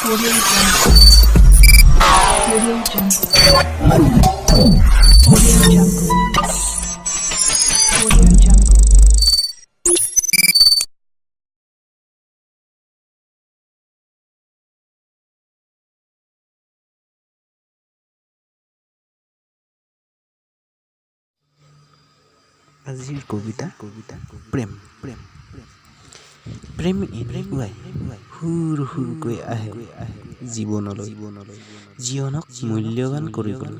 Audio Jungle. Audio Jungle. Audio Jungle. আজিৰ কবিতা প্ৰেম প্ৰেম প্ৰেম এনেকুৱাই হুৰ হুৰকৈ আহে জীৱনলৈ জীৱনক মূল্যৱান কৰিবলৈ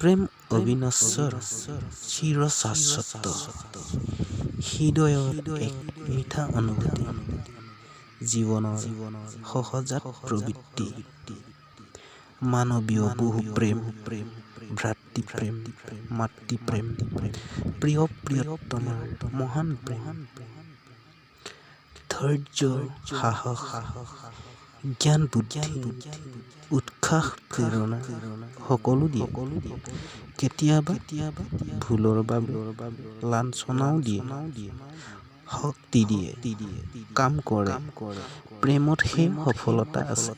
প্ৰেম অবিনশ্বৰ চিৰ শাশ্বত হৃদয়ৰ এক মিঠা অনুভূতি জীৱনৰ সহজাত প্ৰবৃত্তি মানৱীয় বহু প্ৰেম ভ্ৰাতৃ প্ৰেম মাতৃ প্ৰেম প্ৰিয় প্ৰিয়তমাৰ মহান প্ৰেম ধৈৰ্য সাহস জ্ঞান বুদ্ধি উৎসাহ প্ৰেৰণা সকলো দিয়ে কেতিয়াবা ভুলৰ বাবে লাঞ্ছনাও দিয়ে শক্তি দিয়ে কাম কৰে প্ৰেমত সেই সফলতা আছে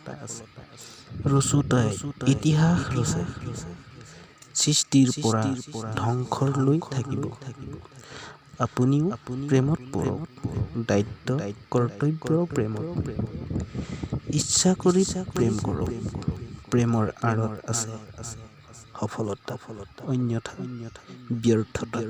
ৰচোতাই ইতিহাস ৰচে সৃষ্টিৰ পৰা ধ্বংসলৈ থাকিব আপুনিও প্ৰেমত পৰক দায়িত্ব কৰ্তব্য প্ৰেমত ইচ্ছা কৰি প্ৰেম কৰক প্ৰেমৰ আঁৰত আছে সফলতা অন্যথা ব্যৰ্থতা